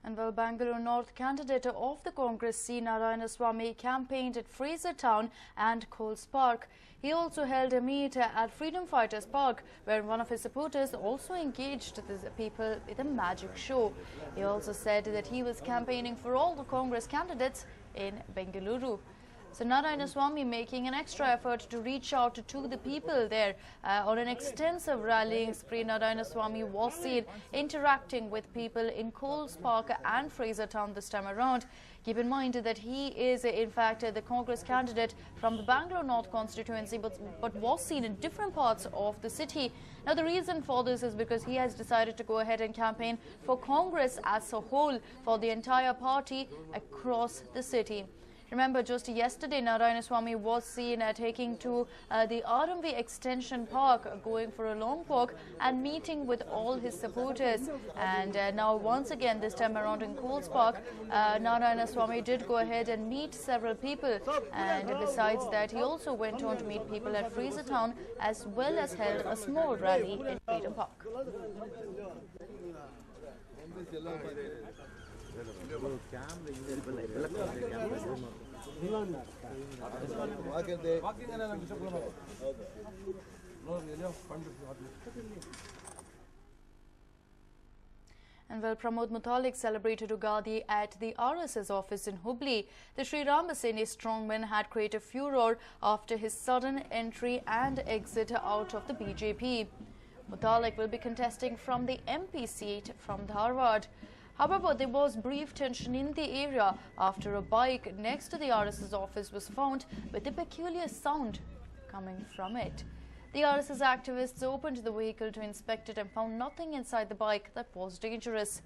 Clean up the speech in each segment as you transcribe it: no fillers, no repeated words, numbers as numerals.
And well, Bangalore North candidate of the Congress C. Narayanaswamy campaigned at Fraser Town and Coles Park. He also held a meet at Freedom Fighters Park, where one of his supporters also engaged the people with a magic show. He also said that he was campaigning for all the Congress candidates in Bengaluru. So Narayanaswamy making an extra effort to reach out to the people there. On an extensive rallying spree, Narayanaswamy was seen interacting with people in Coles Park and Fraser Town this time around. Keep in mind that he is in fact the Congress candidate from the Bangalore North constituency, but was seen in different parts of the city. Now the reason for this is because he has decided to go ahead and campaign for Congress as a whole, for the entire party across the city. Remember, just yesterday, Narayanaswamy was seen taking to the RMV Extension Park, going for a long walk and meeting with all his supporters. And now, once again, this time around in Coles Park, Narayanaswamy did go ahead and meet several people. And besides that, he also went on to meet people at Fraser Town, as well as held a small rally in Freedom Park. And well, Pramod Mutalik celebrated Ugadi at the RSS office in Hubli. The Sri Ramaseni strongman had created furor after his sudden entry and exit out of the BJP. Mutalik will be contesting from the MP seat from Dharwad. However, there was brief tension in the area after a bike next to the RSS office was found with a peculiar sound coming from it. The RSS activists opened the vehicle to inspect it and found nothing inside the bike that was dangerous.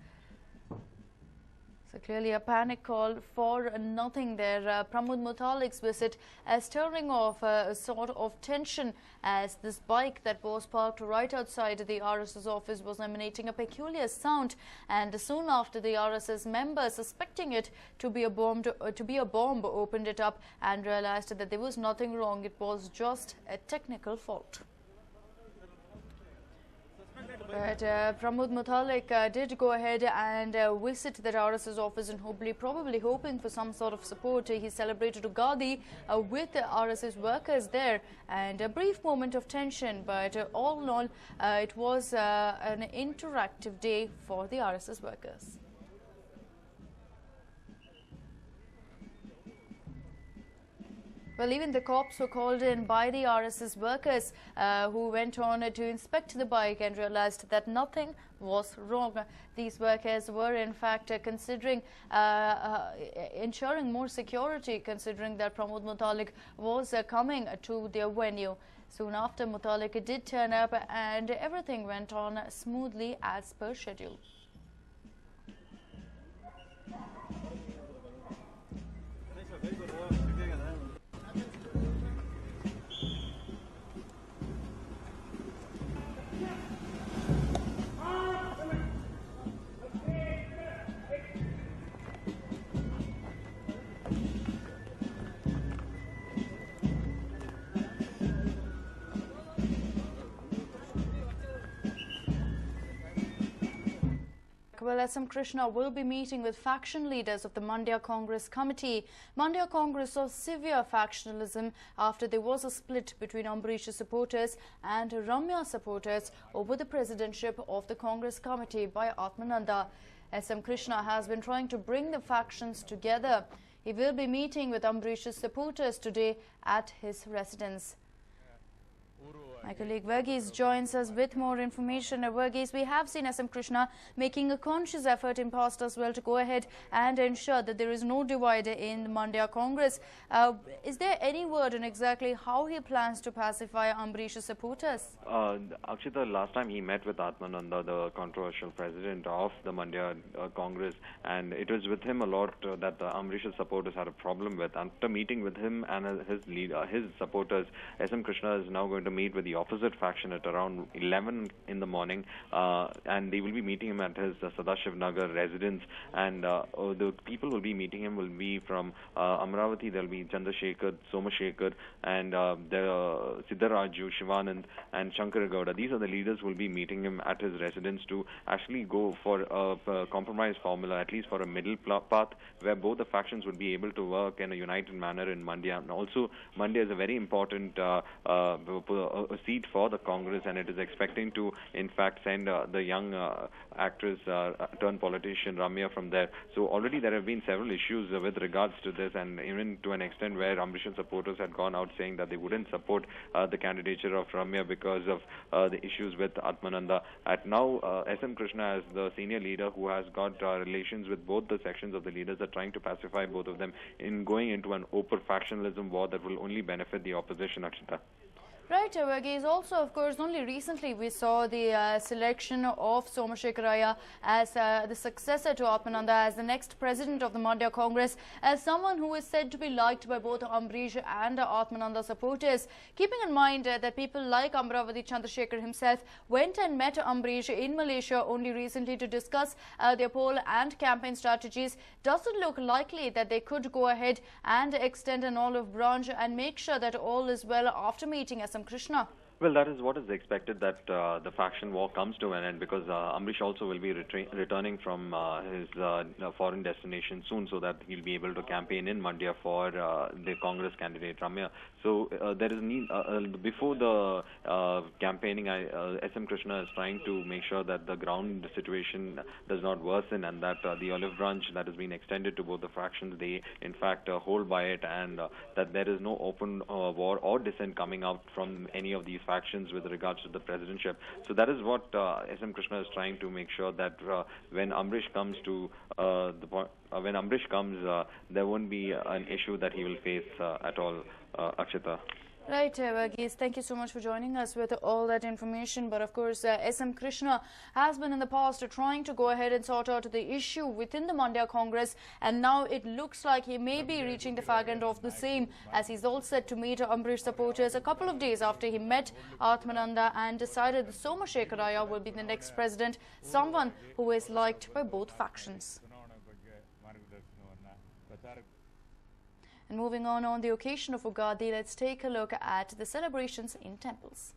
So clearly a panic call for nothing there. Pramod Mutalik's visit stirring off a sort of tension, as this bike that was parked right outside the RSS office was emanating a peculiar sound, and soon after, the RSS members, suspecting it to be a bomb, opened it up and realized that there was nothing wrong. It was just a technical fault. But Pramod Mutalik did go ahead and visit the RSS office in Hubli, probably hoping for some sort of support. He celebrated Ugadi with the RSS workers there, and a brief moment of tension, but all in all, it was an interactive day for the RSS workers. Well, even the cops were called in by the RSS workers who went on to inspect the bike and realized that nothing was wrong. These workers were in fact considering ensuring more security, considering that Pramod Mutalik was coming to their venue. Soon after, Mutalik did turn up and everything went on smoothly as per schedule. Well, S.M. Krishna will be meeting with faction leaders of the Mandya Congress Committee. Mandya Congress saw severe factionalism after there was a split between Ambarish's supporters and Ramya supporters over the presidentship of the Congress Committee by Atmananda. S.M. Krishna has been trying to bring the factions together. He will be meeting with Ambarish's supporters today at his residence. My colleague Verghese joins us with more information. Verghese, we have seen S.M. Krishna making a conscious effort in past as well to go ahead and ensure that there is no divide in the Mandya Congress. Is there any word on exactly how he plans to pacify Ambarish's supporters? Akshita, last time he met with Atmananda, the controversial president of the Mandya Congress, and it was with him a lot that the Ambarish's supporters had a problem with. After meeting with him and his supporters, S.M. Krishna is now going to meet with the the opposite faction at around 11 in the morning, and they will be meeting him at his Sadashiv Nagar residence. And the people will be meeting him will be from Amravati. There will be Chandrasekhar, Somashekar, and the Siddharaju, Shivanand, and Shankar Gowda. These are the leaders who will be meeting him at his residence to actually go for a compromise formula, at least for a middle path, where both the factions would be able to work in a united manner in Mandya. And also, Mandya is a very important seat for the Congress, and it is expecting to, in fact, send the young actress turned politician Ramya from there. So already there have been several issues with regards to this, and even to an extent where Amrish's supporters had gone out saying that they wouldn't support the candidature of Ramya because of the issues with Atmananda. At now, S.M. Krishna, as the senior leader who has got relations with both the sections of the leaders, are trying to pacify both of them in going into an open factionalism war that will only benefit the opposition, Akshita. Right, Varghese. Also, of course, only recently we saw the selection of Somashekar as the successor to Atmananda, as the next president of the Mandya Congress, as someone who is said to be liked by both Amrish and Atmananda supporters. Keeping in mind that people like Amravati Chandrasekhar himself went and met Amrish in Malaysia only recently to discuss their poll and campaign strategies, does it look likely that they could go ahead and extend an olive branch and make sure that all is well after meeting S.M. Krishna? Well, that is what is expected, that the faction war comes to an end, because Amrish also will be returning from his foreign destination soon, so that he'll be able to campaign in Mandya for the Congress candidate Ramya. So there is need, before the campaigning, S.M. Krishna is trying to make sure that the ground situation does not worsen, and that the olive branch that has been extended to both the factions, they in fact hold by it, and that there is no open war or dissent coming out from any of these factions with regards to the presidentship. So that is what S.M. Krishna is trying to make sure, that when Amrish comes to when Amrish comes, there won't be an issue that he will face at all, Akshita. Right, Varghese, thank you so much for joining us with all that information. But of course, S.M. Krishna has been in the past trying to go ahead and sort out the issue within the Mandya Congress, and now it looks like he may be reaching the fag end of the same, as he's all set to meet Amrish supporters a couple of days after he met Atmananda and decided that Somashekar will be the next president, someone who is liked by both factions. And moving on the occasion of Ugadi, let's take a look at the celebrations in temples.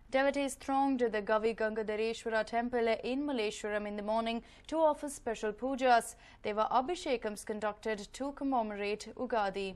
Devotees thronged the Gavi Gangadhareshwara temple in Malleshwaram in the morning to offer special pujas. There were abhishekams conducted to commemorate Ugadi.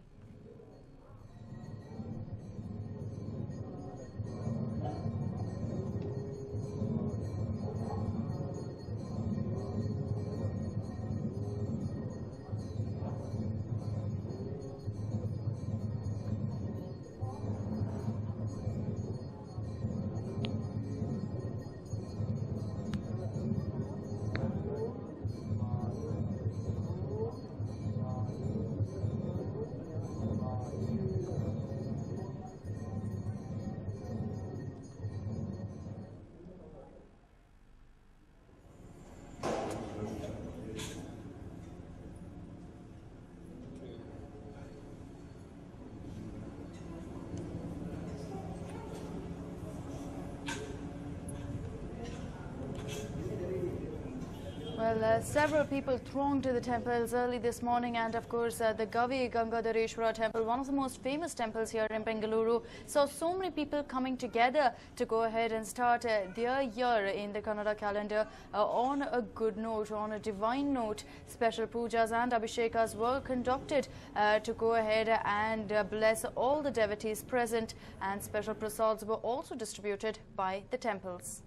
Well, several people thronged to the temples early this morning, and of course the Gavi Gangadhareshwara temple, one of the most famous temples here in Bengaluru, saw so many people coming together to go ahead and start their year in the Kannada calendar on a good note, on a divine note. Special pujas and abhishekas were conducted to go ahead and bless all the devotees present, and special prasads were also distributed by the temples.